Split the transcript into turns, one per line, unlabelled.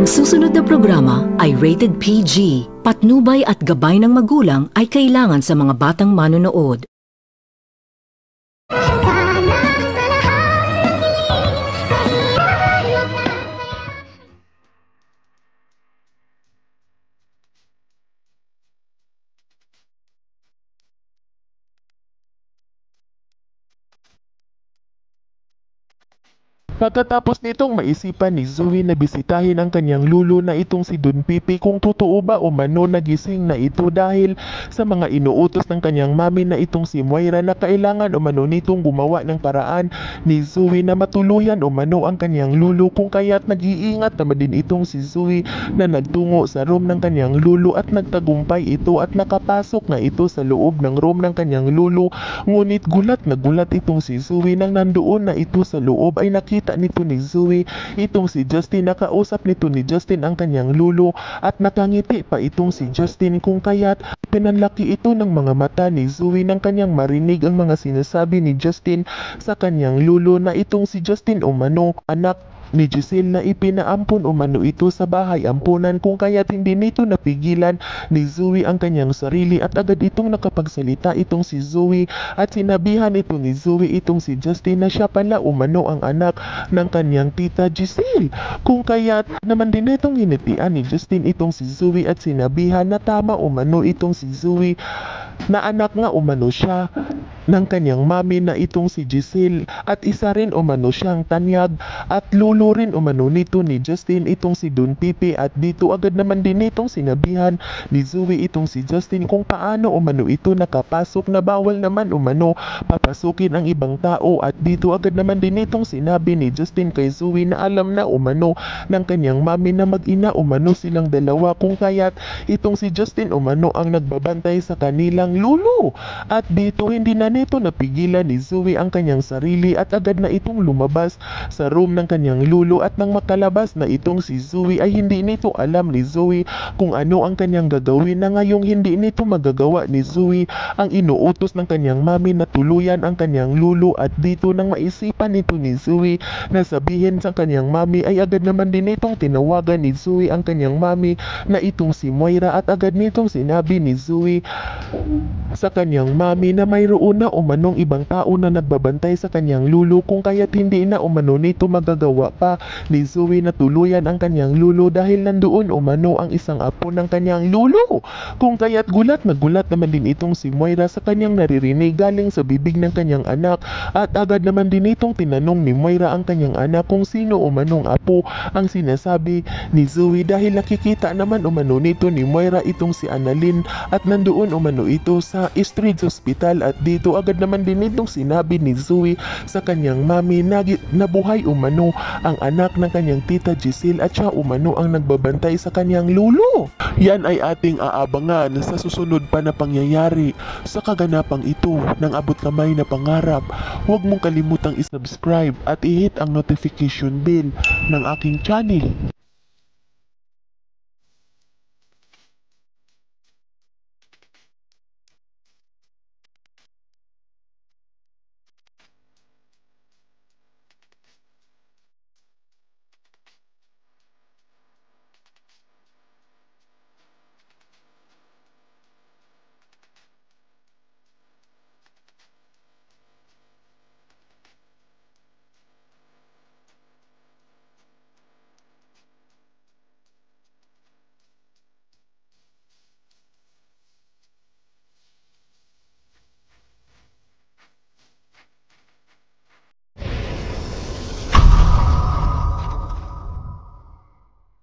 Ang susunod na programa ay rated PG. Patnubay at gabay ng magulang ay kailangan sa mga batang manonood.
Pagkatapos nitong maisipan ni Zoe na bisitahin ang kanyang lulo na itong si Don Pipi kung totoo ba o mano nagising na ito dahil sa mga inuutos ng kanyang mami na itong si Moira na kailangan o mano nitong gumawa ng paraan ni Zoe na matuluyan o mano ang kanyang lulo, kung kaya't nag-iingat naman din itong si Zoe na nagtungo sa room ng kanyang lulo at nagtagumpay ito at nakapasok na ito sa loob ng room ng kanyang lulo. Ngunit gulat na gulat itong si Zoe nang nandoon na ito sa loob ay nakita nito ni Zoe itong si Justin. Nakausap nito ni Justin ang kanyang lulo at nakangiti pa itong si Justin, kung kaya't pinanlaki ito ng mga mata ni Zoe nang kanyang marinig ang mga sinasabi ni Justin sa kanyang lulo na itong si Justin umano anak ni Giselle na ipinaampon umano ito sa bahay ampunan, kung kaya't hindi nito napigilan ni Zoe ang kanyang sarili at agad itong nakapagsalita itong si Zoe at sinabihan ito ni Zoe itong si Justin na siya pala umano ang anak ng kanyang tita Giselle, kung kaya't naman din itong hinitian ni Justin itong si Zoe at sinabihan na tama umano itong si Zoe na anak nga umano siya ng kanyang mami na itong si Giselle at isa rin umano siyang tanyag at lulo rin umano nito ni Justin itong si Don Pipi. At dito agad naman din itong sinabihan ni Zoe itong si Justin kung paano umano ito nakapasok na bawal naman umano papasukin ang ibang tao. At dito agad naman din itong sinabi ni Justin kay Zoe na alam na umano ng kanyang mami na mag-ina umano silang dalawa, kung kaya't itong si Justin umano ang nagbabantay sa kanilang lulo. At dito hindi na nito napigilan ni Zoe ang kanyang sarili at agad na itong lumabas sa room ng kanyang lulo. At nang makalabas na itong si Zoe ay hindi nito alam ni Zoe kung ano ang kanyang gagawin, na ngayong hindi nito magagawa ni Zoe ang inuutos ng kanyang mami na tuluyan ang kanyang lulo. At dito nang maisipan nito ni Zoe na sabihin sa kanyang mami ay agad naman din itong tinawagan ni Zoe ang kanyang mami na itong si Moira at agad nitong sinabi ni Zoe sa kanyang mami na mayroon na umanong ibang tao na nagbabantay sa kanyang lulo, kung kaya't hindi na umano nito magagawa pa ni Zoe na tuluyan ang kanyang lulo dahil nandoon umano ang isang apo ng kanyang lulo. Kung kaya't gulat na gulat naman din itong si Moira sa kanyang naririnig galing sa bibig ng kanyang anak at agad naman din itong tinanong ni Moira ang kanyang anak kung sino umanong apo ang sinasabi ni Zoe dahil nakikita naman umano nito ni Moira itong si Annalyn at nandoon umano ito sa Street Hospital. At dito agad naman din itong sinabi ni Zoe sa kanyang mami na nabuhay umano ang anak ng kanyang tita Giselle at siya umano ang nagbabantay sa kanyang lulo. Yan ay ating aabangan sa susunod pa na pangyayari sa kaganapang ito ng abot kamay na pangarap. Huwag mong kalimutang isubscribe at i-hit ang notification bell ng aking channel.